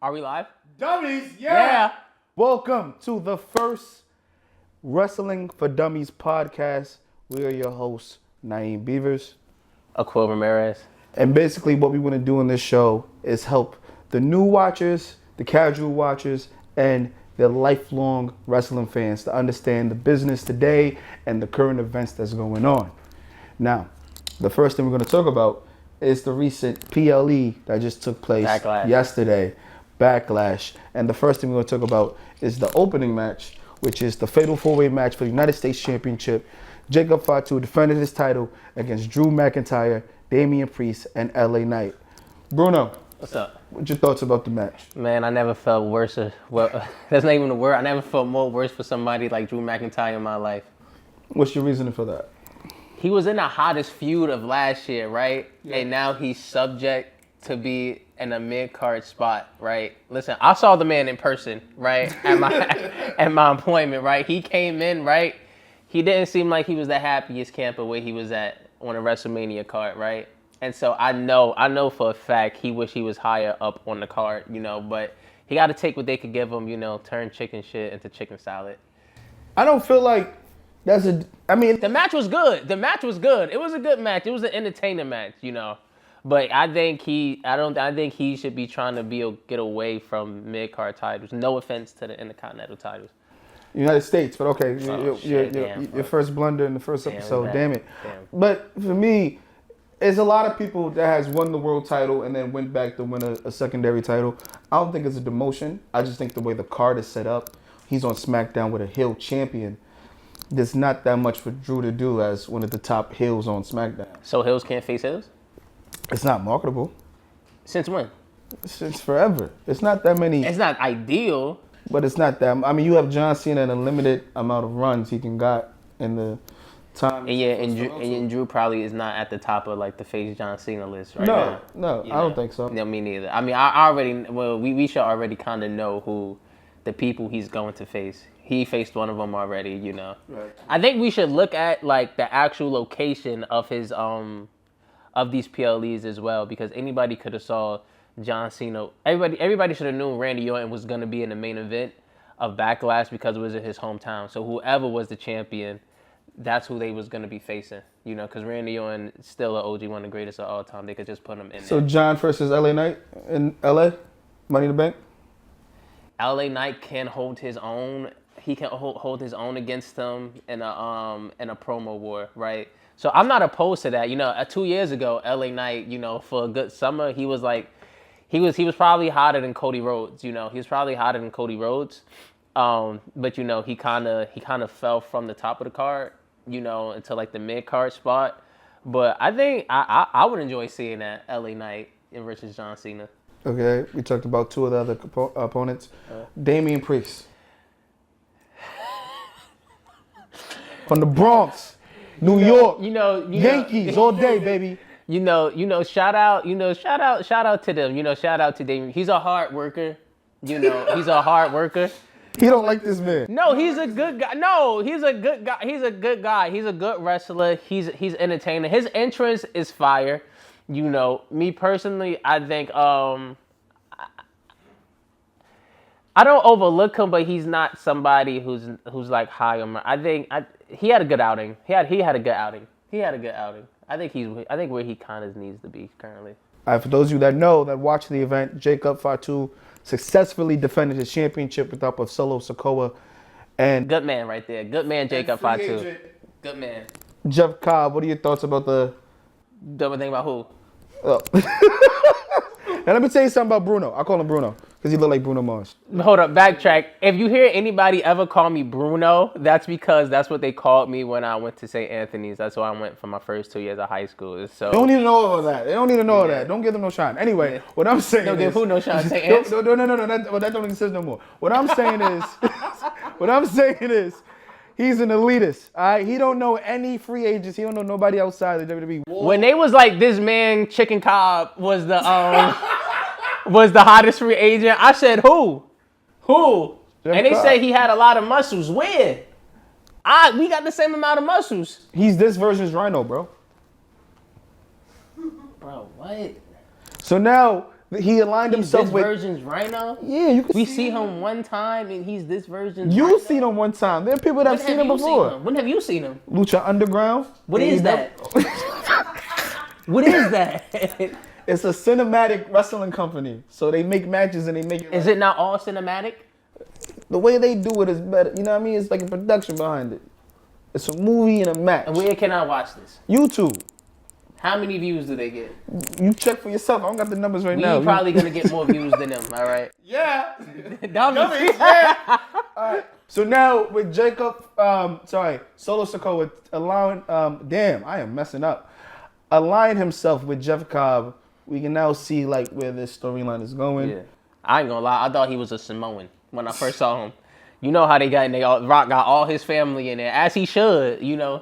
Are we live? Dummies, Yeah. Welcome to the first Wrestling for Dummies podcast. We are your hosts, Naim Beavers. Ahquell Ramirez. And basically what we want to do in this show is help the new watchers, the casual watchers, and the lifelong wrestling fans to understand the business today and the current events that's going on. Now, the first thing we're going to talk about is the recent PLE that just took place yesterday, Backlash. And the first thing we're going to talk about is the opening match, which is the Fatal 4-Way match for the United States Championship. Jacob Fatu defended his title against Drew McIntyre, Damian Priest, and LA Knight. Bruno, what's up? What's your thoughts about the match? Man, I never felt worse. That's not even a word. I never felt more worse for somebody like Drew McIntyre in my life. What's your reasoning for that? He was in the hottest feud of last year, right? Yeah. And now he's subject to be in a mid-card spot, right? Listen, I saw the man in person, right? At my appointment, right? He came in, right? He didn't seem like he was the happiest camper where he was at on a WrestleMania card, right? And so I know for a fact he wish he was higher up on the card, but he got to take what they could give him, turn chicken shit into chicken salad. I don't feel like the match was good. It was a good match. It was an entertaining match, But I think he should be trying to get away from mid-card titles. No offense to the Intercontinental titles. United States, but okay, your first blunder in the first episode, damn it. But for me, there's a lot of people that has won the world title and then went back to win a secondary title. I don't think it's a demotion. I just think the way the card is set up, he's on SmackDown with a heel champion. There's not that much for Drew to do as one of the top heels on SmackDown. So heels can't face heels? It's not marketable. Since when? Since forever. It's not that many. It's not ideal. But it's not that. I mean, you have John Cena and a limited amount of runs he can got in the time. And Drew probably is not at the top of like the face John Cena list right now. No, I don't think so. No, me neither. I mean, we should already kind of know who the people he's going to face. He faced one of them already, Right. I think we should look at like the actual location of his of these PLEs as well, because anybody could have saw John Cena. Everybody should have known Randy Orton was going to be in the main event of Backlash because it was in his hometown. So whoever was the champion, that's who they was going to be facing, because Randy Orton is still an OG, one of the greatest of all time. They could just put him in there. So John versus LA Knight in LA, Money in the Bank? LA Knight can hold his own. He can hold his own against them in a promo war, right? So I'm not opposed to that. 2 years ago, LA Knight, for a good summer, he was like, he was probably hotter than Cody Rhodes. He was probably hotter than Cody Rhodes. But he kind of fell from the top of the card, into like the mid card spot. But I think I would enjoy seeing that LA Knight versus John Cena. Okay, we talked about two of the other opponents. Damian Priest. From the Bronx, New York, Yankees all day, baby. Shout out to them. Shout out to Damian. He's a hard worker. He's a hard worker. He don't like this man. No, he's a good guy. No, he's a good guy. He's a good guy. He's a good wrestler. He's entertaining. His entrance is fire. Me personally, I think I don't overlook him, but he's not somebody who's like high on. I think he had a good outing. He had a good outing. I think where he kind of needs to be currently. All right, for those of you that know, that watch the event, Jacob Fatu successfully defended his championship with the help of Solo Sikoa. And good man right there. Good man, Jacob Fatu. Good man. Jeff Cobb, what are your thoughts about the... Don't think about who? Oh. Now let me tell you something about Bruno. I call him Bruno because he look like Bruno Mars. Hold up, backtrack. If you hear anybody ever call me Bruno, that's because that's what they called me when I went to St. Anthony's. That's why I went for my first 2 years of high school. So they don't need to know all of that. They don't need to know all that. Don't give them no shine. Anyway, what I'm saying is... Don't give who no shine? St. Anthony's? No. That don't exist no more. What I'm saying is... He's an elitist, all right? He don't know any free agents. He don't know nobody outside the WWE. When they was like, this man, Chicken Cobb, was the was the hottest free agent, I said, who? And they said he had a lot of muscles. Where? We got the same amount of muscles. He's this version's Rhino, bro. Bro, what? So now He aligned himself this with version's Rhino. Yeah, you can we see him one time and he's this version's You've Rhino? seen him one time. There are people that have seen him before. When have you seen him? Lucha Underground. What is that? What is that? It's a cinematic wrestling company. So they make matches and they make it. Is it not all cinematic? The way they do it is better. You know what I mean? It's like a production behind it. It's a movie and a match. And where can I watch this? YouTube. How many views do they get? You check for yourself. I don't got the numbers right now. We're probably going to get more views than them, all right? Yeah. Dummies. Yeah. All right. So now with Jacob, Solo Sikoa allowing, damn, I am messing up. Aligning himself with Jeff Cobb, we can now see like where this storyline is going. Yeah. I ain't gonna lie, I thought he was a Samoan when I first saw him. You know how they got in there, Rock got all his family in there, as he should, you know.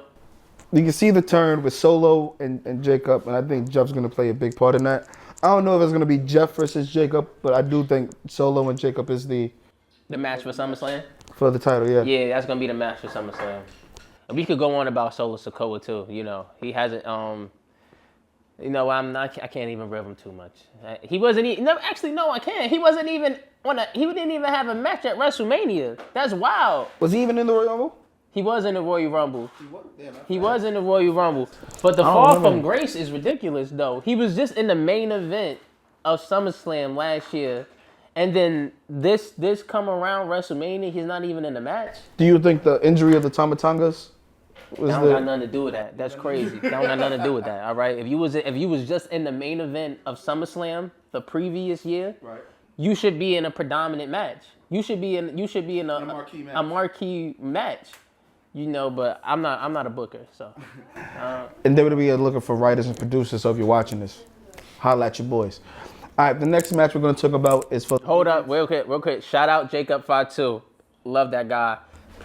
You can see the turn with Solo and Jacob, and I think Jeff's going to play a big part in that. I don't know if it's going to be Jeff versus Jacob, but I do think Solo and Jacob is the match for SummerSlam? For the title, yeah. Yeah, that's going to be the match for SummerSlam. And we could go on about Solo Sikoa, too, you know. He hasn't, you know, I can't even rev him too much. He wasn't even, no, actually, no, I can't. He wasn't even he didn't even have a match at WrestleMania. That's wild. Was he even in the Royal Rumble? He was in the Royal Rumble. He was in the Royal Rumble. But the fall from grace is ridiculous, though. He was just in the main event of SummerSlam last year. And then this come around WrestleMania, he's not even in the match. Do you think the injury of the Tamatongas was that don't got nothing to do with that. That's crazy. That don't got nothing to do with that, all right? If you was just in the main event of SummerSlam the previous year, right, you should be in a predominant match. You should be in a marquee match. You know, but I'm not a booker, so. And WWE are looking for writers and producers, so if you're watching this, holla at your boys. All right, the next match we're going to talk about is for... Hold up, real quick. Shout out Jacob 52. Love that guy.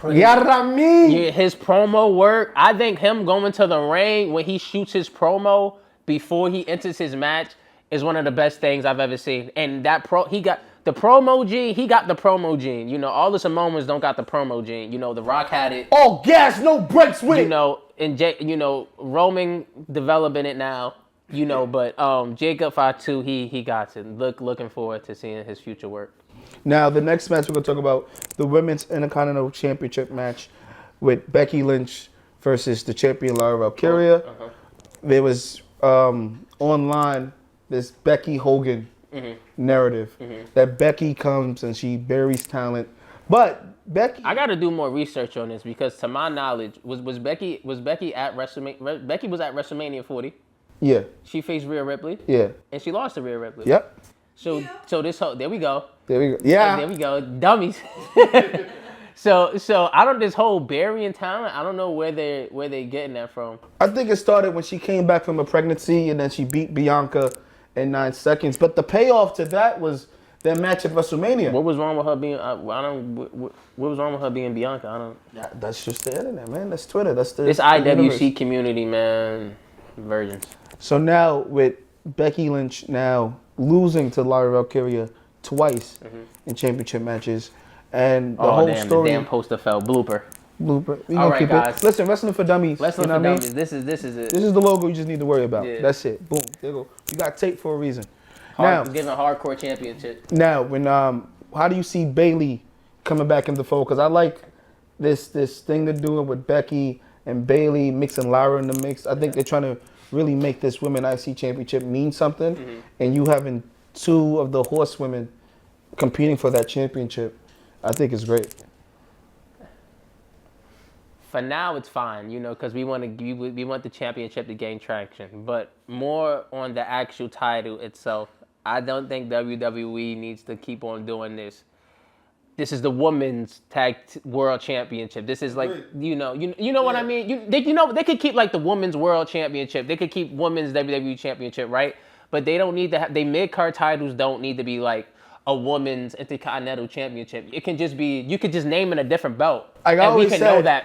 His promo work, I think him going to the ring when he shoots his promo before he enters his match is one of the best things I've ever seen. And he got the promo gene. He got the promo gene. You know, all the Samoans don't got the promo gene. You know, The Rock had it. All gas, no brakes with it. You know, and Roman developing it now. You know, but Jacob 52, he got it. Looking forward to seeing his future work. Now, the next match we're going to talk about, the Women's Intercontinental Championship match with Becky Lynch versus the champion Lara Valkyria. Uh-huh. There was online this Becky Hogan narrative that Becky comes and she buries talent. But Becky... I got to do more research on this because to my knowledge, was Becky at WrestleMania? Becky was at WrestleMania 40. Yeah. She faced Rhea Ripley. Yeah. And she lost to Rhea Ripley. Yep. So this whole... There we go. Yeah. There we go. Dummies. So I don't this whole burying talent. I don't know where they getting that from. I think it started when she came back from a pregnancy and then she beat Bianca in 9 seconds. But the payoff to that was their match at WrestleMania. What was wrong with her being? What was wrong with her being Bianca? I don't. Yeah, that's just the internet, man. That's Twitter. That's the. This IWC community, man. Virgins. So now with Becky Lynch now losing to Lara Valkyria twice in championship matches. And the whole story. The damn poster fell. Blooper. We all right, guys. Listen, Wrestling for Dummies. Wrestling for Dummies. This is it. This is the logo you just need to worry about. Yeah. That's it. Boom. There you go. You got tape for a reason. Now, giving hardcore championship. Now, when how do you see Bayley coming back in the fold? Because I like this thing they're doing with Becky and Bayley mixing Lara in the mix. I think they're trying to really make this Women IC Championship mean something. And you having two of the horsewomen competing for that championship, I think it's great. For now, it's fine, because we want the championship to gain traction. But more on the actual title itself, I don't think WWE needs to keep on doing this. This is the Women's Tag World Championship. This is like, you know what I mean? They could keep like the Women's World Championship. They could keep Women's WWE Championship, right? But they don't need to have, they mid-card titles don't need to be like a Women's Intercontinental Championship. It can just be, you could just name it a different belt. We can know that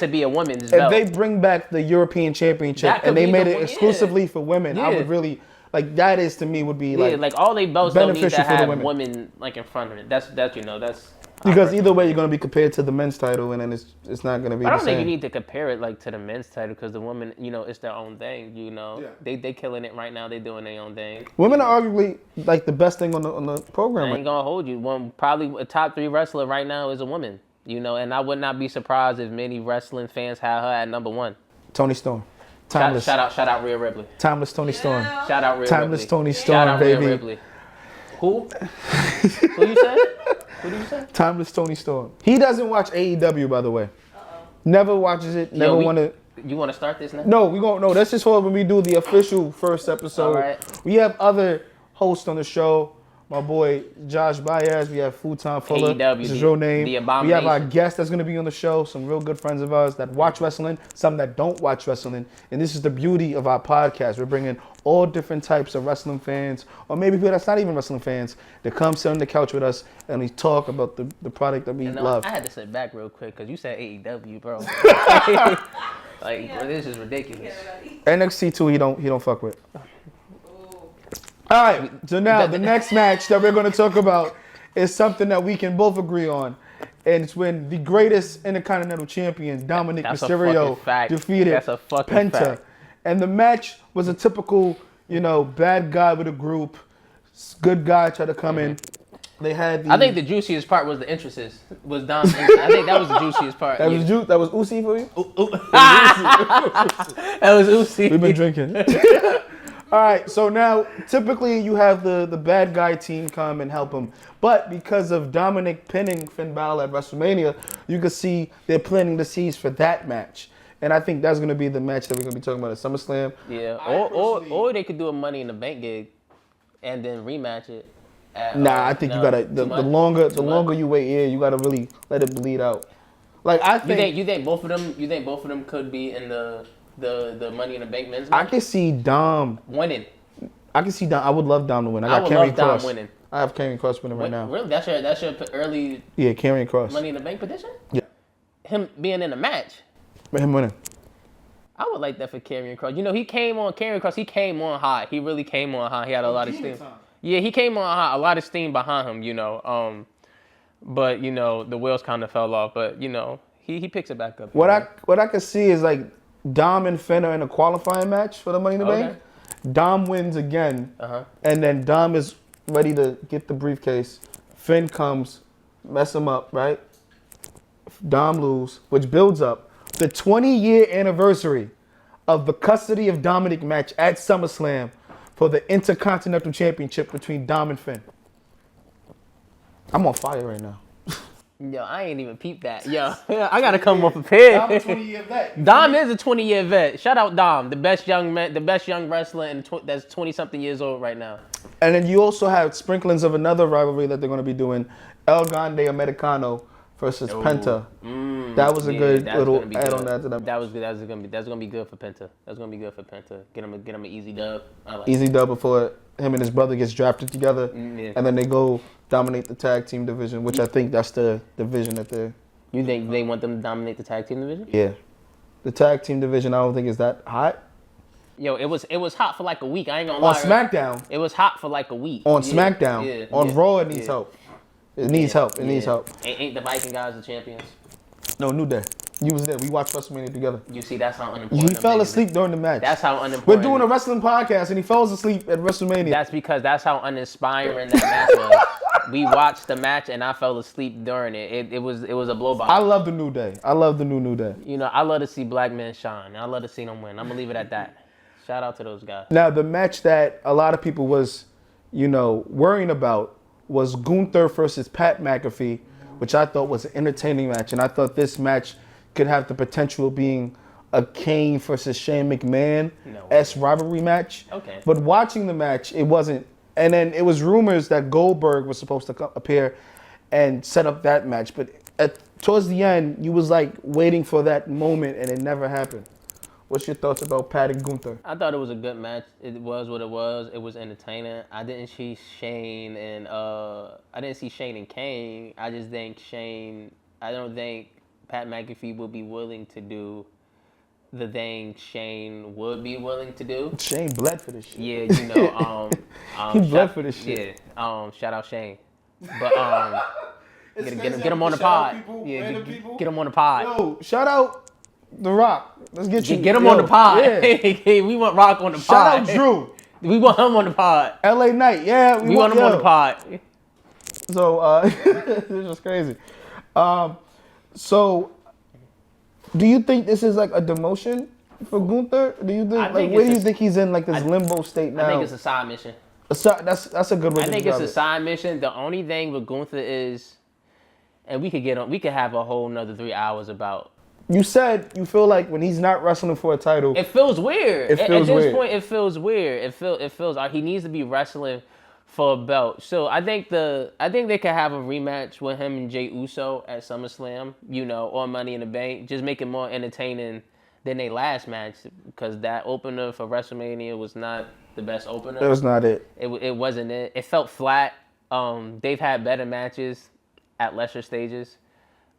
to be a women's belt. If they bring back the European Championship and they made it exclusively for women, I would really, that is to me would be like all they belts don't need to have women like in front of it. That's Because either way, you're going to be compared to the men's title, and then it's not going to be the same. I don't think you need to compare it like to the men's title because the women, it's their own thing. They killing it right now. They doing their own thing. Women are arguably like the best thing on the program. I ain't gonna hold you. Probably a top 3 wrestler right now is a woman. And I would not be surprised if many wrestling fans had her at number 1. Tony Storm. Timeless. Shout out Rhea Ripley. Timeless Tony Storm. Shout out Rhea Timeless Ripley. Tony Storm, Shout out baby. Rhea Ripley. Who? Who you said? Who did you say? Timeless Tony Storm. He doesn't watch AEW, by the way. Never watches it. Never want to. You want to start this now? No, we won't. No, that's just for when we do the official first episode. All right. We have other hosts on the show. My boy Josh Baez. We have Futon Fuller. AEW, This is your name. The We have our guest that's going to be on the show. Some real good friends of ours that watch wrestling. Some that don't watch wrestling. And this is the beauty of our podcast. We're bringing all different types of wrestling fans, or maybe people that's not even wrestling fans, that come sit on the couch with us and we talk about the product that we love. I had to sit back real quick because you said AEW, bro. Bro, this is ridiculous. NXT 2, he don't fuck with. All right, so now the next match that we're going to talk about is something that we can both agree on. And it's when the greatest Intercontinental Champion, Dominic Mysterio, defeated Penta. Fact. And the match was a typical, bad guy with a group. Good guy tried to come in. They had I think the juiciest part was the entrances. Was Dom's entrance. I think that was the juiciest part. That was Uzi for you? That was Uzi. We've been drinking. All right, so now typically you have the bad guy team come and help him. But because of Dominic pinning Finn Balor at WrestleMania, you can see they're planting the seeds for that match. And I think that's going to be the match that we're going to be talking about at SummerSlam. Yeah, or they could do a Money in the Bank gig and then rematch it. I think you got to, the longer you wait here, you got to really let it bleed out. Like, I think... You think both of them could be in the Money in the Bank men's match? I can see Dom winning. I can see Dom. I would love Dom to win. I would love Dom winning. I have Karrion Kross winning right now. Really? That's your early... Yeah, Karrion Kross. Money in the Bank petition? Yeah. Him being in the match? Him winning. I would like that for Karrion Kross. Karrion Kross, he came on hot. He really came on hot. He had a lot of steam. Yeah, he came on hot. A lot of steam behind him, But, the wheels kind of fell off. But, he picks it back up. What I can see is, like, Dom and Finn are in a qualifying match for the Money in the Bank. Dom wins again, and then Dom is ready to get the briefcase. Finn comes, mess him up, right? Dom lose, which builds up the 20-year anniversary of the custody of Dominic match at SummerSlam for the Intercontinental Championship between Dom and Finn. I'm on fire right now. Yo, I ain't even peeped that. Yo, I gotta come more prepared. Dom a 20-year vet. Dom is a 20-year vet. Shout out Dom, the best young wrestler that's 20-something years old right now. And then you also have sprinklings of another rivalry that they're going to be doing: El Grande Americano versus Penta. That was a good little add on that to them. That's gonna be good for Penta. That's gonna be good for Penta. Get him an easy dub. Easy dub before him and his brother gets drafted together, and then they go dominate the tag team division, which I think that's the division that they're... You think they want them to dominate the tag team division? Yeah. The tag team division, I don't think is that hot. Yo, it was hot for like a week. I ain't gonna lie. On SmackDown. It was hot for like a week. On SmackDown. On Raw, it needs help. It needs help. It needs help. Ain't the Viking guys the champions? No, New Day. You was there. We watched WrestleMania together. You see, that's how unimportant. He fell asleep during the match. That's how unimportant. We're doing a wrestling podcast, and he falls asleep at WrestleMania. That's because that's how uninspiring that match was. We watched the match, and I fell asleep during it. It was a blow by. I love the New Day. I love the New Day. I love to see black men shine. I love to see them win. I'm gonna leave it at that. Shout out to those guys. Now, the match that a lot of people was, worrying about was Gunther versus Pat McAfee, which I thought was an entertaining match, and I thought this match could have the potential of being a Kane versus Shane McMahon-esque rivalry match. Okay. But watching the match, it wasn't. And then it was rumors that Goldberg was supposed to appear and set up that match. But towards the end, you was like waiting for that moment, and it never happened. What's your thoughts about Pat and Gunther? I thought it was a good match. It was what it was. It was entertaining. I didn't see Shane and Kane. I just think I don't think Pat McAfee will be willing to do the thing Shane would be willing to do. Shane bled for this shit. Yeah, he bled for this shit. Yeah, shout out Shane. But Get him on the pod. Yeah, get him on the pod. Yo, shout out The Rock. Let's get you. Get him on the pod. Yeah. We want Rock on the pod. Shout out Drew. We want him on the pod. LA Knight. Yeah, we want him on the pod. So this is crazy. So do you think this is like a demotion for Gunther? Do you think where do you think he's in like this limbo state now? I think it's a side mission. That's a good way to describe it. I think it's a side mission. The only thing with Gunther is, and we could have a whole nother 3 hours about. You said you feel like when he's not wrestling for a title, it feels weird. At this point, it feels weird. It feels he needs to be wrestling for a belt. So I think they could have a rematch with him and Jey Uso at SummerSlam, or Money in the Bank. Just make it more entertaining than their last match, because that opener for WrestleMania was not the best opener. That was not it. It wasn't it. It felt flat. They've had better matches at lesser stages,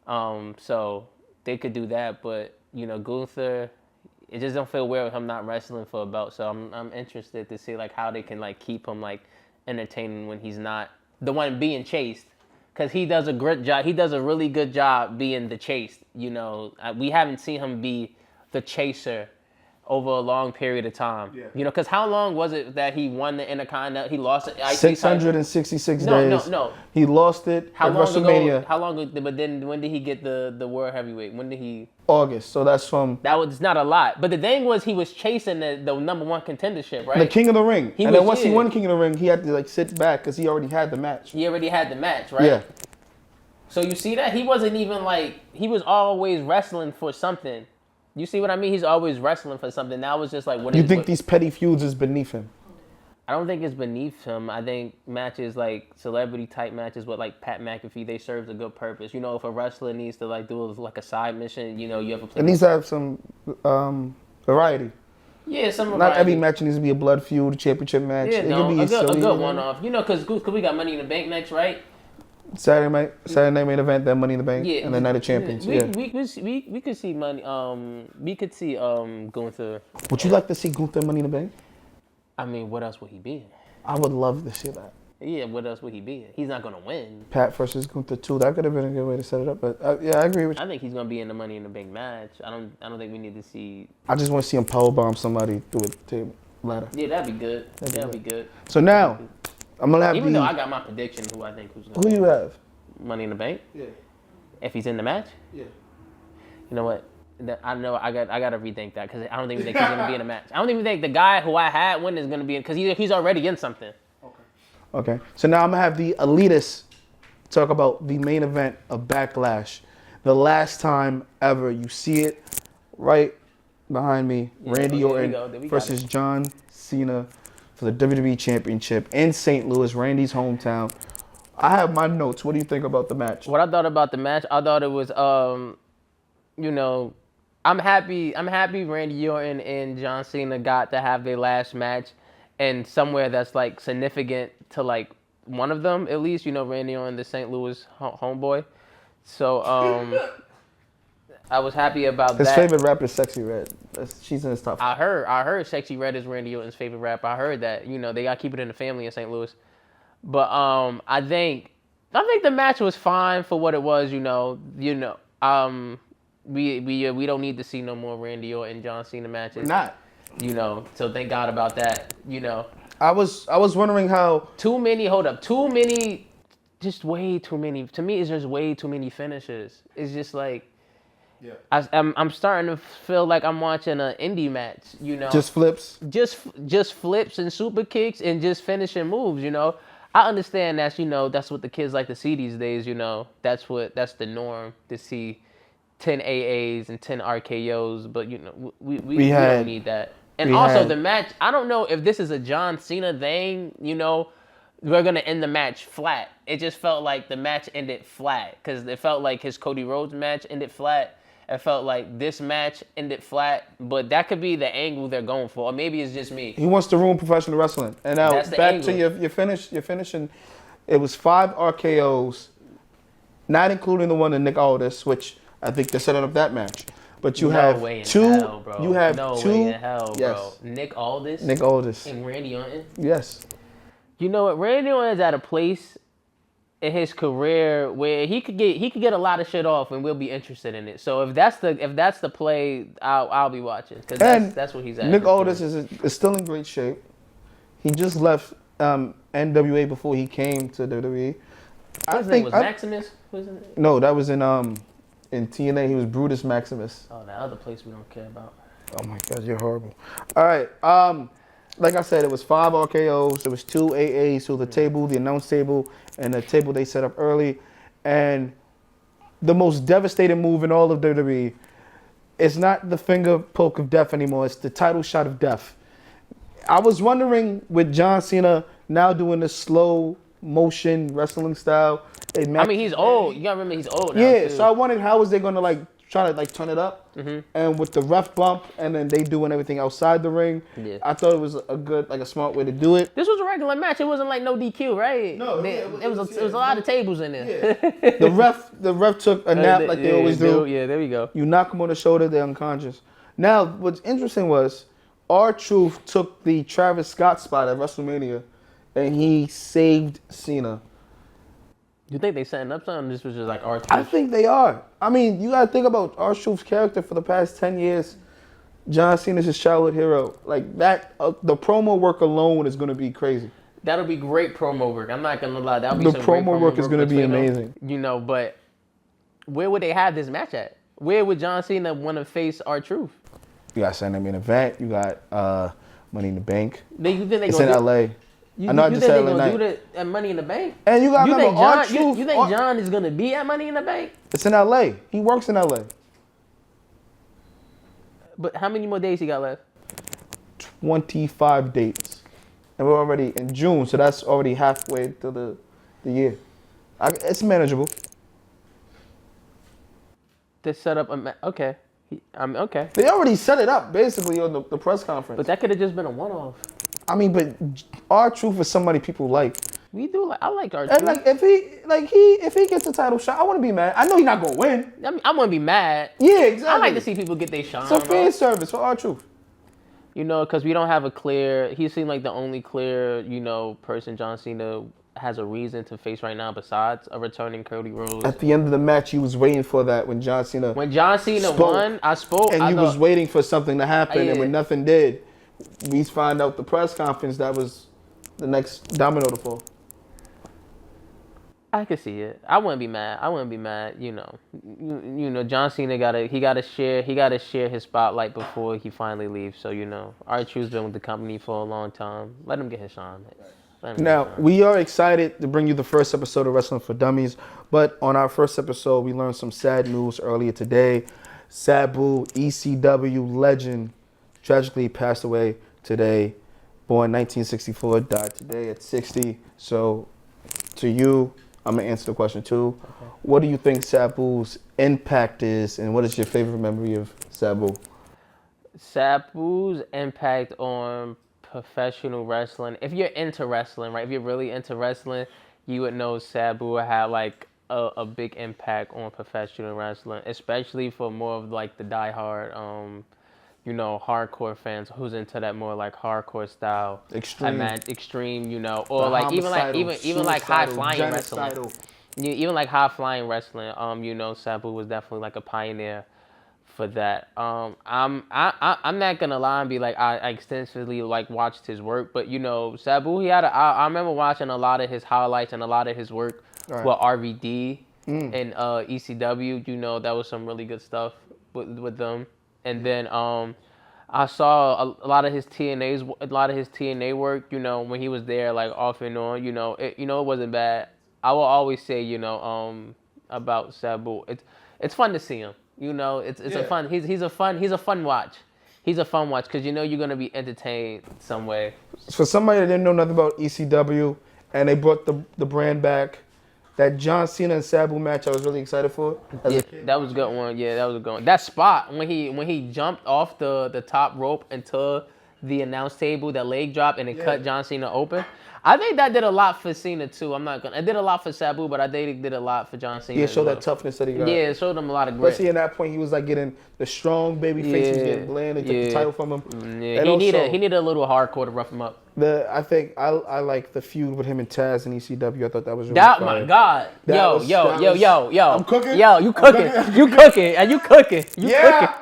so they could do that. But Gunther, it just don't feel weird with him not wrestling for a belt. So I'm interested to see how they can keep him entertaining when he's not the one being chased, because he does a great job. He does a really good job being the chased. We haven't seen him be the chaser over a long period of time. Yeah. Because how long was it that he won the Intercontinental? He lost it. 666 days. No. He lost it at WrestleMania. How long ago? But then when did he get the World Heavyweight? When did he? August. So that's from. That was not a lot. But the thing was, he was chasing the number one contendership, right? The King of the Ring. And then once he won King of the Ring, he had to sit back because he already had the match. He already had the match, right? Yeah. So you see that? He wasn't even he was always wrestling for something. You see what I mean? He's always wrestling for something. Now it's just what you think these petty feuds is beneath him? I don't think it's beneath him. I think matches celebrity type matches with Pat McAfee, they serve a good purpose. If a wrestler needs to do a side mission, you have a place. It needs to have some variety. Yeah, some variety. Not every match needs to be a blood feud, championship match. Yeah, a good one off. Because we got Money in the Bank next, right? Saturday night main event, then Money in the Bank, and then Night of Champions. We could see Money. We could see Gunther. Would you like to see Gunther Money in the Bank? I mean, what else would he be in? I would love to see that. Yeah, what else would he be in? He's not gonna win. Pat versus Gunther 2. That could have been a good way to set it up. But I agree with you. I think he's gonna be in the Money in the Bank match. I don't think we need to see. I just want to see him powerbomb somebody through a table ladder. Yeah, that'd be good. That'd be good. So now. I'm gonna have Even though I got my prediction, who I think who's gonna win. Who you have? Money in the Bank? Yeah. If he's in the match? Yeah. You know what? I know I gotta rethink that, because I don't even think he's gonna be in a match. I don't even think the guy who I had win is gonna be in, because he's already in something. Okay. So now I'm gonna have the elitists talk about the main event of Backlash. The last time ever you see it right behind me, Randy Orton versus John Cena for the WWE Championship in St. Louis, Randy's hometown. I have my notes. What do you think about the match? What I thought about the match, I thought it was, I'm happy Randy Orton and John Cena got to have their last match and somewhere that's significant to one of them at least. Randy Orton, the St. Louis homeboy. So I was happy about his that. His favorite rapper is Sexy Red. She's in his top 5. I heard Sexy Red is Randy Orton's favorite rapper. I heard that. They gotta keep it in the family in St. Louis. But I think the match was fine for what it was. We don't need to see no more Randy Orton and John Cena matches. We're not. So thank God about that. I was wondering how too many, just way too many. To me, it's just way too many finishes. It's just yeah. I'm starting to feel like I'm watching an indie match. Just flips. Just flips and super kicks and just finishing moves. I understand that's what the kids like to see these days. That's the norm to see 10 AAs and 10 RKOs. But we don't need that. And also the match, I don't know if this is a John Cena thing. We're gonna end the match flat. It just felt like the match ended flat, because it felt like his Cody Rhodes match ended flat. It felt like this match ended flat, but that could be the angle they're going for, or maybe it's just me. He wants to ruin professional wrestling. And now back to your finishing. It was 5 RKOs, not including the one to Nick Aldis, which I think they're setting up that match. But you have two. Hell, bro. You have no two. Way in hell, yes. Bro. Nick Aldis. Nick Aldis. And Randy Orton. Yes. You know what? Randy Orton is at a place in his career where he could get a lot of shit off, and we'll be interested in it. So if that's the play, I'll be watching because that's what he's at. Nick Aldis is still in great shape. He just left NWA before he came to WWE. His name was Maximus. Wasn't it? No, that was in TNA. He was Brutus Maximus. Oh, that other place we don't care about. Oh my God, you're horrible. All right. Like I said, it was 5 RKOs. There was 2 AAs, so the table, the announce table, and the table they set up early. And the most devastating move in all of WWE is not the finger poke of death anymore. It's the title shot of death. I was wondering with John Cena now doing this slow motion wrestling style. I mean, he's old. You gotta remember he's old now, yeah, too. so I wondered how was they gonna try to turn it up, and with the ref bump, and then they doing everything outside the ring. Yeah. I thought it was a smart way to do it. This was a regular match. It wasn't like no DQ, right? No, it was a lot of tables in there. Yeah. the ref took a nap like they always do. Yeah, there we go. You knock them on the shoulder, they're unconscious. Now, what's interesting was R-Truth took the Travis Scott spot at WrestleMania, and he saved Cena. You think they setting up something? This was just like R-Truth? I think they are. I mean, you gotta think about R-Truth's character for the past 10 years. John Cena's his childhood hero. Like that, the promo work alone is gonna be crazy. That'll be great promo work. I'm not gonna lie. That'll be the some promo great work is gonna be amazing. But where would they have this match at? Where would John Cena want to face R-Truth? You got Send Him in Event. You got Money in the Bank. It's in LA. I know you think they're going to do that at Money in the Bank? And you got to remember, R-Truth. You think John is going to be at Money in the Bank? It's in LA. He works in LA. But how many more days he got left? 25 dates. And we're already in June, so that's already halfway to the year. It's manageable. To set up okay. Okay. They already set it up, basically, on the press conference. But that could have just been a one-off. I mean, but R-Truth is somebody people like. I like R-Truth. And if he gets the title shot, I wouldn't be mad. I know he's not gonna win. I mean, I wouldn't be mad. Yeah, exactly. I like to see people get their shine. It's a fan service for R-Truth. Because we don't have he seemed like the only clear, person John Cena has a reason to face right now besides a returning Cody Rhodes. At the end of the match, he was waiting for that when John Cena won, I spoke. And he was waiting for something to happen, and when nothing did, we find out the press conference that was the next domino to fall. I could see it. I wouldn't be mad. John Cena gotta share his spotlight before he finally leaves. So R-Truth's been with the company for a long time. Let him get his shine. Now, we are excited to bring you the first episode of Wrestling for Dummies, but on our first episode, we learned some sad news earlier today. Sabu, ECW legend, tragically passed away today. Born 1964, died today at 60. So, to you, I'm going to answer the question too. Okay. What do you think Sabu's impact is, and what is your favorite memory of Sabu? Sabu's impact on professional wrestling. If you're into wrestling, right? If you're really into wrestling, you would know Sabu had a big impact on professional wrestling, especially for more of the diehard, hardcore fans who's into that more hardcore style. Extreme, or even high flying wrestling. Even high flying wrestling. Sabu was definitely a pioneer for that. I'm not gonna lie and be I extensively watched his work, but Sabu, I remember watching a lot of his highlights and a lot of his work with RVD and ECW. That was some really good stuff with them. And then I saw a lot of his TNA work. When he was there off and on. It wasn't bad. I will always say about Sabu, it's fun to see him. It's a fun. He's a fun watch. He's a fun watch because you're gonna be entertained some way. For somebody that didn't know nothing about ECW and they brought the brand back, that John Cena and Sabu match I was really excited for. That was a good one. Yeah, that was a good one. That spot when he jumped off the top rope into the announce table, that leg drop, and it cut John Cena open. I think that did a lot for Cena too. It did a lot for Sabu, but I think it did a lot for John Cena. Yeah, show that toughness that he got. Yeah, it showed him a lot of grit. Especially in that point, he was like getting the strong baby face. He was getting bland. They took the title from him. Yeah, he needed a little hardcore to rough him up. I think I like the feud with him and Taz in ECW. I thought that was really fire. my God. Yo. I'm cooking? Yo, you cooking. You cooking. And you cooking. You cooking.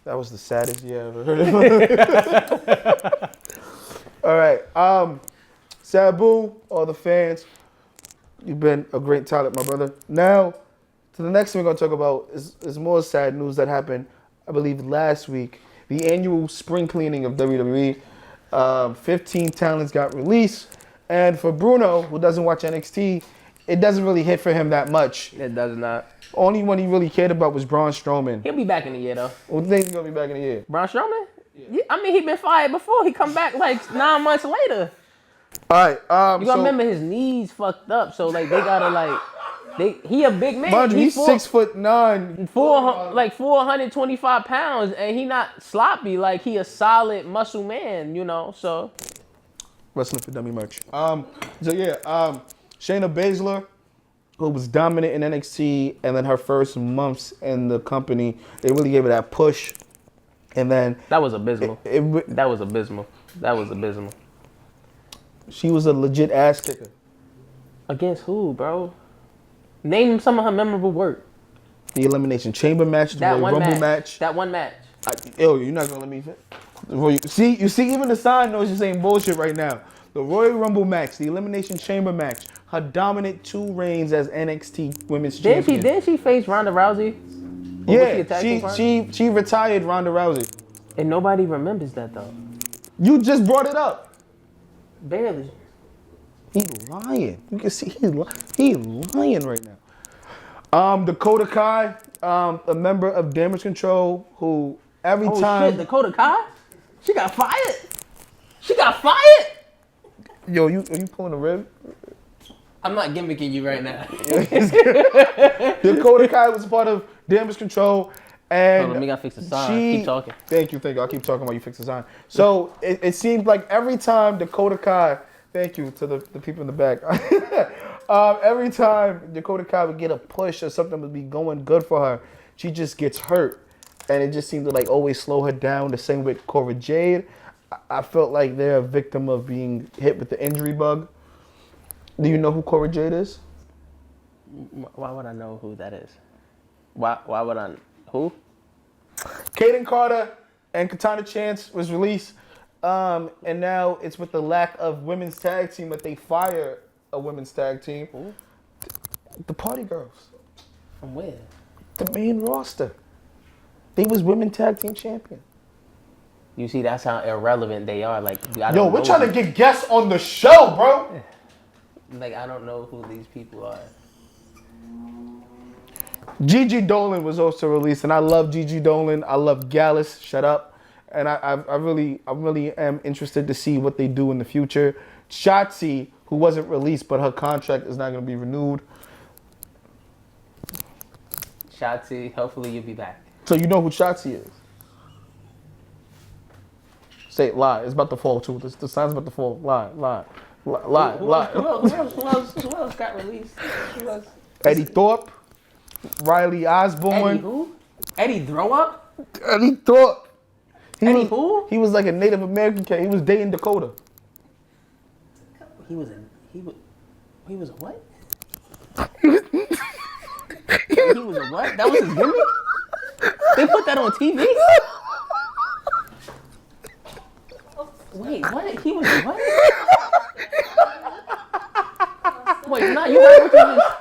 That was the saddest you ever heard. All right. Sabu, all the fans, you've been a great talent, my brother. Now, to the next thing we're going to talk about is more sad news that happened, I believe, last week. The annual spring cleaning of WWE. 15 talents got released. And for Bruno, who doesn't watch NXT, it doesn't really hit for him that much. It does not. Only one he really cared about was Braun Strowman. He'll be back in the year, though. What do you think he's going to be back in the year? Braun Strowman? Yeah. I mean, he been fired before. He come back like 9 months later. All right. You gotta remember his knees fucked up, so like they gotta he a big man. Mind you, he's 6'9", 425 pounds, and he not sloppy. Like he a solid muscle man, you know. So Wrestling for Dummy merch. Shayna Baszler, who was dominant in NXT, and then her first months in the company, they really gave her that push, and then that was abysmal. That was abysmal. She was a legit ass kicker. Against who, bro? Name some of her memorable work. The Elimination Chamber match, the Royal Rumble match. That one match. You're not gonna let me fit. You see, even the sign knows you're saying bullshit right now. The Royal Rumble match, the Elimination Chamber match, her dominant 2 reigns as NXT Women's Champion. Didn't she face Ronda Rousey? She retired Ronda Rousey. And nobody remembers that though. You just brought it up. Barely. He's lying. You can see he's lying right now. Dakota Kai, a member of Damage Control, who every time. Shit, Dakota Kai? She got fired. Yo, are you pulling a rib? I'm not gimmicking you right now. Dakota Kai was part of Damage Control. And let me gotta fix the sign. Keep talking. Thank you. I'll keep talking while you fix the sign. So it seems like every time Dakota Kai, thank you to the people in the back. Every time Dakota Kai would get a push or something would be going good for her, she just gets hurt. And it just seemed to like always slow her down. The same with Cora Jade. I felt like they're a victim of being hit with the injury bug. Do you know who Cora Jade is? Why would I know who that is? Why would I? Who? Kaden Carter and Katana Chance was released, and now it's with the lack of women's tag team that they fire a women's tag team. Who? The Party Girls. From where? The main roster. They was women tag team champion. You see, that's how irrelevant they are. Like, we're trying to get guests on the show, bro. Like, I don't know who these people are. Gigi Dolan was also released, and I love Gigi Dolan. I love Gallus. Shut up. And I really am interested to see what they do in the future. Shotzi, who wasn't released, but her contract is not going to be renewed. Shotzi, hopefully you'll be back. So you know who Shotzi is? Say it, lie. It's about to fall too. The sign's about to fall. Lie. Who else got released? Who else? Eddie Thorpe. Riley Osborne. Eddie who? Eddie Throw Up? Eddie Thorpe. Who? He was like a Native American cat. He was dating Dakota. He was a what? He was a what? That was his gimmick? They put that on TV? Wait, what? He was a what? Wait, no, you heard what you just...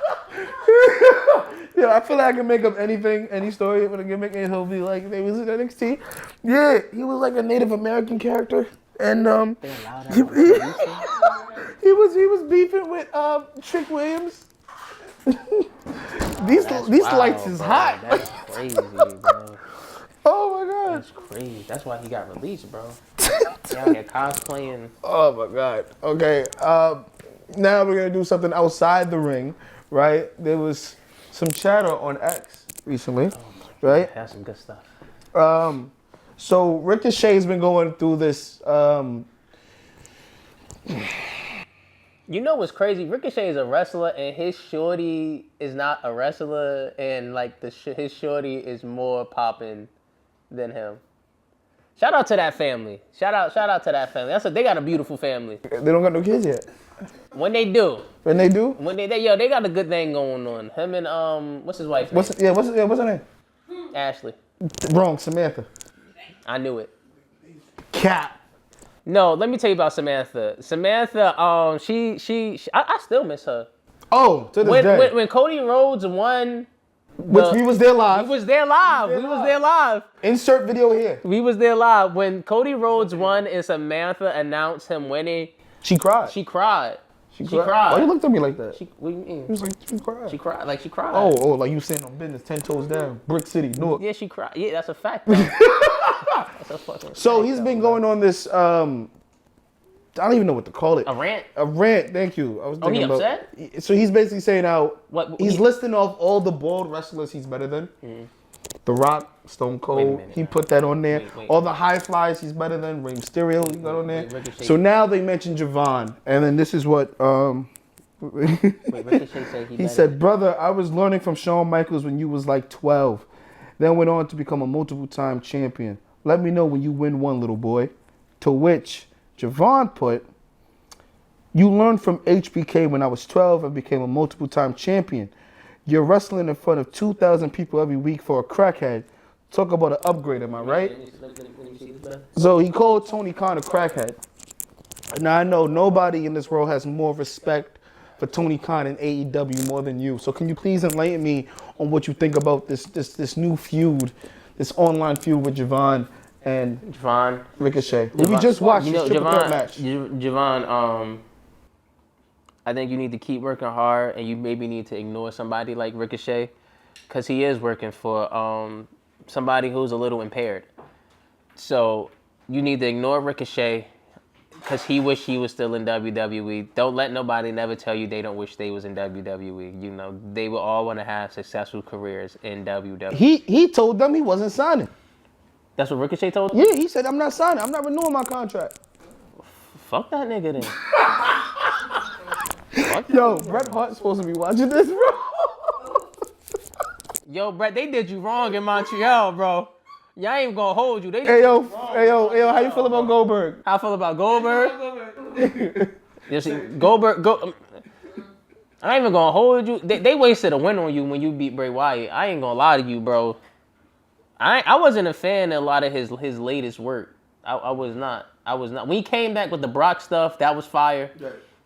Yeah, I feel like I can make up anything, any story with a gimmick, and he'll be like, they was in NXT. Yeah, he was like a Native American character, and he was beefing with Trick Williams. These lights is bro. hot. That's crazy, bro. Oh my god. That's crazy. That's why he got released, bro. He out here cosplaying. Oh my god. Okay. Now we're gonna do something outside the ring, right? There was some chatter on X recently, right? That's some good stuff. So Ricochet's been going through this. You know what's crazy? Ricochet is a wrestler, and his shorty is not a wrestler, and like his shorty is more popping than him. Shout out to that family. Shout out to that family. They got a beautiful family. They don't got no kids yet. When they do. When they do? They got a good thing going on. Him and what's his wife's name? What's her name? Ashley. Wrong, Samantha. I knew it. Cap. No, let me tell you about Samantha. Samantha, I still miss her. Oh, to this day. When Cody Rhodes won, which we was there live. We was there live. Insert video here. We was there live when Cody Rhodes won and Samantha announced him winning. She cried. She cried. Why you looked at me like that? What do you mean? He was like, she cried. She cried. Like she cried. Oh, like you saying on business, 10 toes down, Brick City, Newark. Yeah, she cried. Yeah, that's a fact. That's a fucking. So he's been going on this. I don't even know what to call it. A rant. A rant. Thank you. I was thinking he about. Upset? So he's basically saying how he's listing off all the bald wrestlers he's better than. Mm-hmm. The Rock, Stone Cold, he put that on there. All the high flyers he's better than. Rey Mysterio, he got on there. So now they mentioned Javon, and then this is what. Ricochet said he said, "Brother, I was learning from Shawn Michaels when you was like 12. Then went on to become a multiple-time champion. Let me know when you win one, little boy." To which Javon put, "You learned from HBK when I was 12 and became a multiple-time champion. You're wrestling in front of 2,000 people every week for a crackhead. Talk about an upgrade, am I right?" So he called Tony Khan a crackhead. Now I know nobody in this world has more respect for Tony Khan and AEW more than you. So can you please enlighten me on what you think about this new feud, this online feud with Javon and Ricochet? We just watched this triple threat match. Javon, I think you need to keep working hard, and you maybe need to ignore somebody like Ricochet, because he is working for somebody who's a little impaired. So you need to ignore Ricochet, because he wish he was still in WWE. Don't let nobody never tell you they don't wish they was in WWE. You know, they will all want to have successful careers in WWE. He told them he wasn't signing. That's what Ricochet told them? Yeah, he said, "I'm not signing. I'm not renewing my contract." Fuck that nigga then. Yo, Bret Hart's supposed to be watching this, bro. Yo, Bret, they did you wrong in Montreal, bro. Y'all ain't gonna hold you. Hey, yo, how you feel about Goldberg? How I feel about Goldberg? You see, Goldberg, I ain't even gonna hold you. They wasted a win on you when you beat Bray Wyatt. I ain't gonna lie to you, bro. I wasn't a fan of a lot of his latest work. I was not. When he came back with the Brock stuff, that was fire.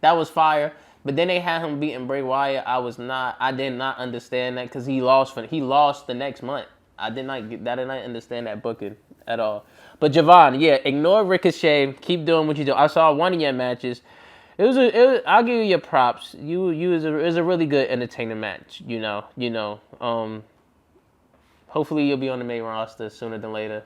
That was fire. But then they had him beating Bray Wyatt. I did not understand that, because he lost the next month. I did not understand that booking at all. But Javon, yeah, ignore Ricochet. Keep doing what you do. I saw one of your matches. I'll give you your props. It was a really good entertaining match. You know. Hopefully you'll be on the main roster sooner than later.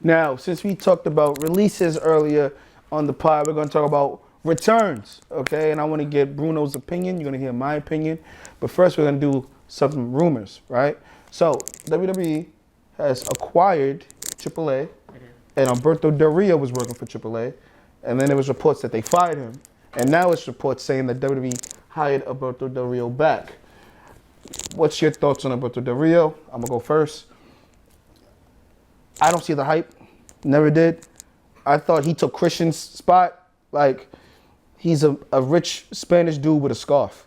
Now, since we talked about releases earlier on the pod, we're going to talk about returns, okay? And I want to get Bruno's opinion. You're going to hear my opinion. But first, we're going to do some rumors, right? So, WWE has acquired AAA, and Alberto Del Rio was working for AAA, and then there was reports that they fired him, and now it's reports saying that WWE hired Alberto Del Rio back. What's your thoughts on Alberto Del Rio? I'm going to go first. I don't see the hype. Never did. I thought he took Christian's spot. Like, he's a rich Spanish dude with a scarf.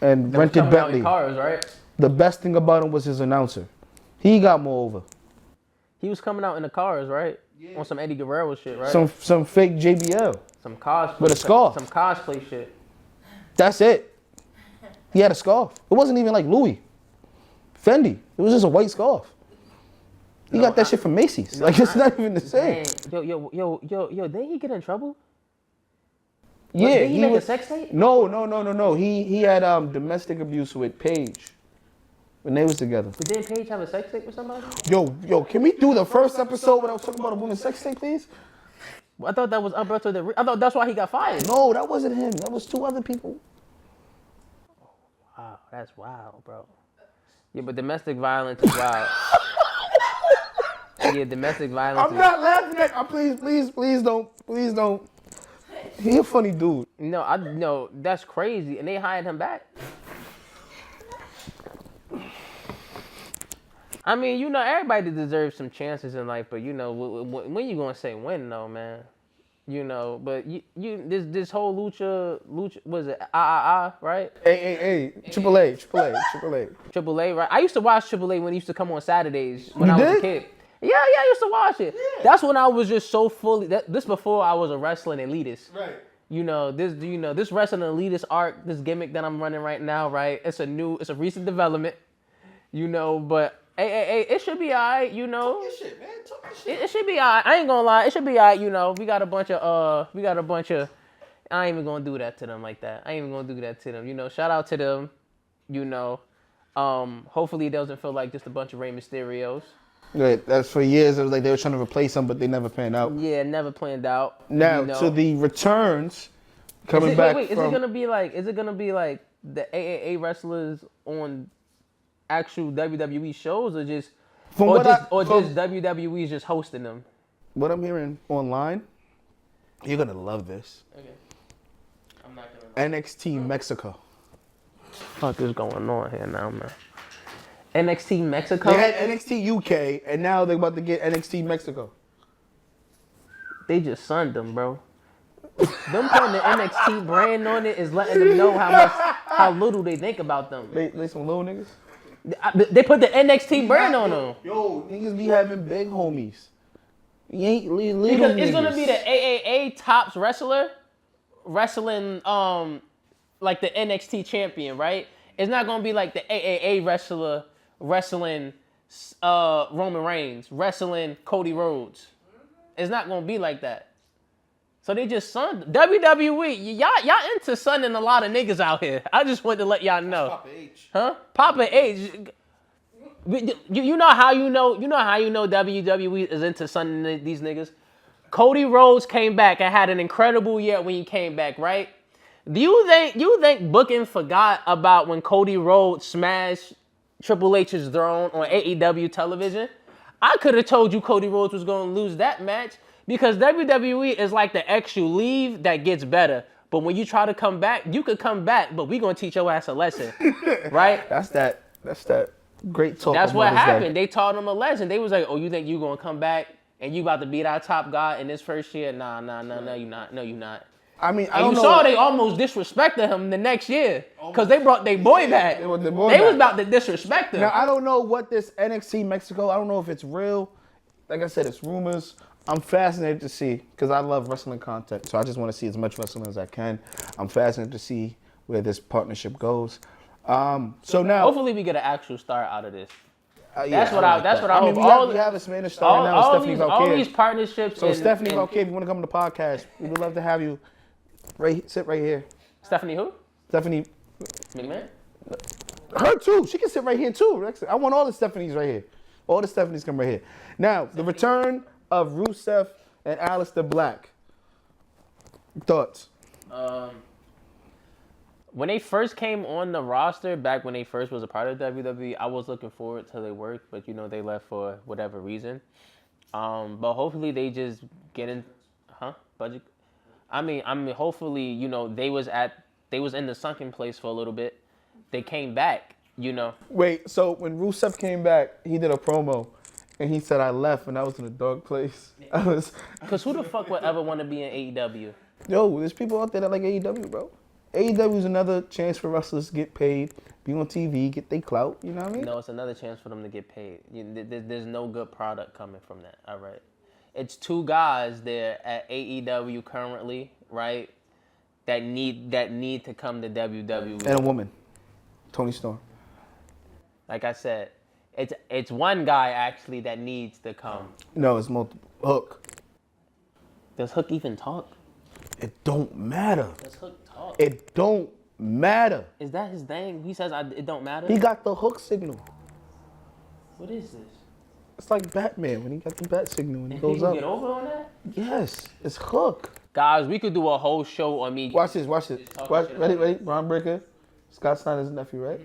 And rented Bentley. Cars, right? The best thing about him was his announcer. He got more over. He was coming out in the cars, right? Yeah. On some Eddie Guerrero shit, right? Some fake JBL. Some cosplay. With a scarf. Some cosplay shit. That's it. He had a scarf. It wasn't even like Louis. Fendi. It was just a white scarf. He got that shit from Macy's. Like, it's not even the same. Yo, didn't he get in trouble? Yeah. Did he make a sex tape? No. He had domestic abuse with Paige when they was together. But didn't Paige have a sex tape with somebody? Yo, can we do the first episode when I was talking about a woman's sex tape, please? I thought that was Alberto Del Rio. I thought that's why he got fired. No, that wasn't him. That was two other people. Wow, that's wild, bro. Yeah, but domestic violence is wild. Yeah, domestic violence. I'm not laughing at. Please don't. He a funny dude. No, that's crazy, and they hired him back. I mean, everybody deserves some chances in life, but when you gonna say when though, man? But this whole lucha was it right? Triple A, right? I used to watch Triple A when it used to come on Saturdays when I was a kid. Yeah, I used to watch it. Yeah. That's when I was just so fully. This before I was a wrestling elitist. Right. This wrestling elitist arc, this gimmick that I'm running right now, right? It's a recent development. But it should be alright, Talk your shit, man. Talk your shit. It should be alright. I ain't gonna lie. It should be alright, we got a bunch of. I ain't even gonna do that to them like that. I ain't even gonna do that to them. Shout out to them. Hopefully it doesn't feel like just a bunch of Rey Mysterios. Right. That's for years. It was like they were trying to replace them, but they never panned out. Yeah, never planned out. Now to the returns coming back. Is it gonna be like the AAA wrestlers on actual WWE shows, or just WWE is just hosting them? What I'm hearing online, you're gonna love this. Okay. I'm not gonna. NXT Mexico. What is going on here now, man? NXT Mexico? They had NXT UK, and now they're about to get NXT Mexico. They just sunned them, bro. Them putting the NXT brand on it is letting them know how little they think about them. They some little niggas? They put the NXT brand on them. Yo, niggas be having big homies. You ain't little because niggas. It's gonna be the AAA tops wrestler wrestling like the NXT champion, right? It's not gonna be like the AAA wrestler wrestling Roman Reigns, wrestling Cody Rhodes. It's not gonna be like that. So they just sunned WWE. Y'all into sunning a lot of niggas out here. I just wanted to let y'all know. Papa H. Huh? Papa H. You know how you know WWE is into sunning these niggas? Cody Rhodes came back and had an incredible year when he came back, right? Do you think booking forgot about when Cody Rhodes smashed Triple H's throne on AEW television? I could have told you Cody Rhodes was going to lose that match because WWE is like the X you leave that gets better. But when you try to come back, you could come back, but we going to teach your ass a lesson, right? That's that great talk. That's what happened. They taught him a lesson. They was like, oh, you think you going to come back and you about to beat our top guy in this first year? Nah, no, you not. No, you not. I mean, I don't know. Saw they almost disrespected him the next year because they brought their boy back. They was about to disrespect him. Now, I don't know what this NXT Mexico, I don't know if it's real. Like I said, it's rumors. I'm fascinated to see because I love wrestling content. So I just want to see as much wrestling as I can. I'm fascinated to see where this partnership goes. So now, hopefully we get an actual star out of this. That's what I hope. We have a Spanish star now, Stephanie Valkyrie. All these partnerships. So Stephanie Valkyrie, if you want to come to the podcast, we would love to have you. Sit right here. Stephanie who? Stephanie McMahon? Her too. She can sit right here too. I want all the Stephanies right here. All the Stephanies come right here. Now, the return of Rusev and Aleister Black. Thoughts? When they first came on the roster, back when they first was a part of WWE, I was looking forward to their work, but they left for whatever reason. But hopefully they just get in, budget. I mean, hopefully, they was in the sunken place for a little bit. They came back, Wait, so when Rusev came back, he did a promo, and he said, "I left, and I was in a dark place." Because who the fuck would ever want to be in AEW? Yo, there's people out there that like AEW, bro. AEW is another chance for wrestlers to get paid, be on TV, get their clout. You know what I mean? No, it's another chance for them to get paid. There's no good product coming from that. All right. It's two guys there at AEW currently, right? That need to come to WWE. And a woman, Toni Storm. Like I said, it's one guy actually that needs to come. No, it's multiple. Hook. Does Hook even talk? It don't matter. Does Hook talk? It don't matter. Is that his thing? He says it don't matter. He got the Hook signal. What is this? It's like Batman when he got the bat signal and he goes up. Get over on that? Yes, it's Hook. Guys, we could do a whole show on me. Watch this. Ready? Ron Breaker, Scott Steiner's nephew, right?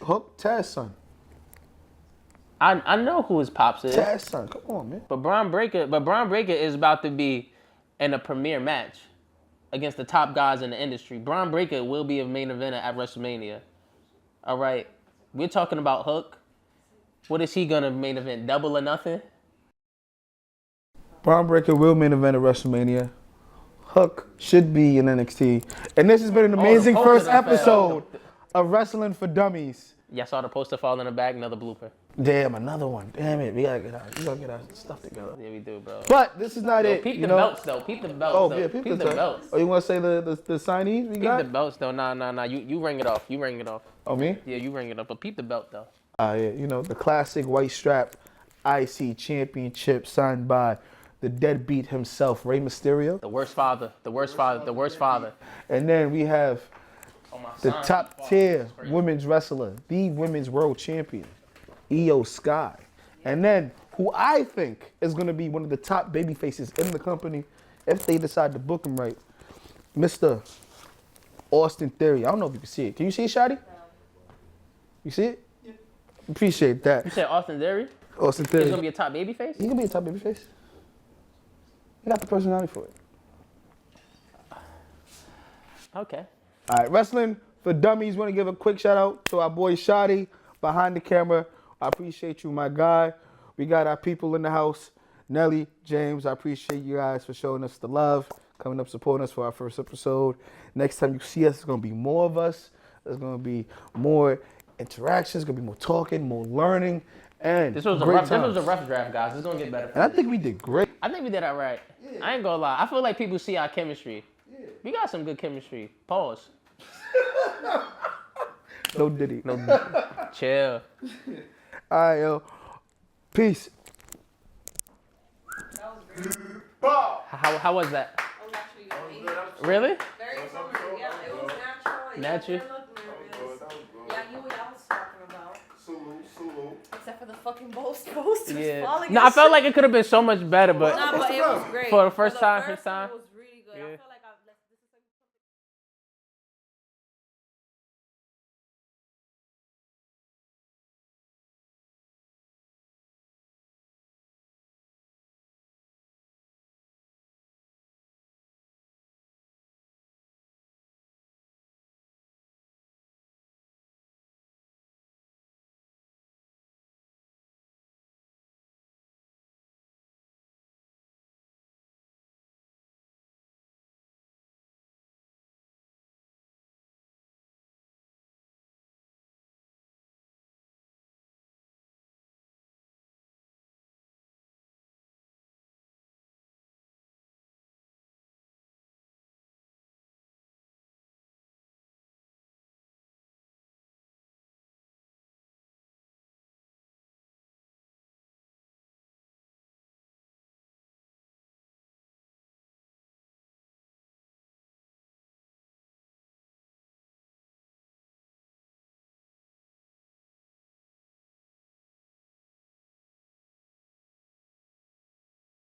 Hook, Taz's son. I know who his pops is. Taz son, come on, man. But Braun Breaker is about to be in a premier match against the top guys in the industry. Braun Breaker will be a main eventer at WrestleMania. All right, we're talking about Hook. What is he gonna main event? Double or Nothing? Braun Breaker will main event at WrestleMania. Hook should be in NXT. And this has been an amazing first episode of Wrestling for Dummies. Yeah, I saw the poster fall in the bag, another blooper. Damn, another one. Damn it, we gotta get our stuff together. Yeah, we do, bro. But this is not it. Peep the belts, though. Peep the belts, yeah, peep the belts. Oh, you want to say the signees we got? Peep the belts, though. Nah. You ring it off. Oh, me? Yeah, you ring it off. But peep the belt, though. Yeah, the classic white strap IC championship signed by the deadbeat himself, Rey Mysterio. The worst father. And then we have the top tier women's wrestler, the women's world champion, Io Sky. And then who I think is going to be one of the top baby faces in the company if they decide to book him right, Mr. Austin Theory. I don't know if you can see it. Can you see it, Shotty? You see it? Yeah. Appreciate that. You said Austin Theory? Austin Theory. He's going to be a top baby face? He can be a top baby face. He got the personality for it. Okay. All right, Wrestling for Dummies. Want to give a quick shout out to our boy Shotty behind the camera. I appreciate you, my guy. We got our people in the house. Nelly, James, I appreciate you guys for showing us the love, coming up supporting us for our first episode. Next time you see us, it's going to be more of us. There's going to be more interactions, going to be more talking, more learning. And this was a rough draft, guys. It's going to get better. And I think we did great. I think we did all right. Yeah. I ain't going to lie. I feel like people see our chemistry. Yeah. We got some good chemistry. Pause. No diddy. No chill. All right, yo. Peace. That was great. How was that? That was actually amazing. Really? Very comfortable. Yeah, it was natural. Natural? Yeah, I knew what I was talking about. Salute. Except for the fucking posters falling. No, I felt like it could have been so much better, but Nah, but it was great. for the first time, his time. It was really good. I felt like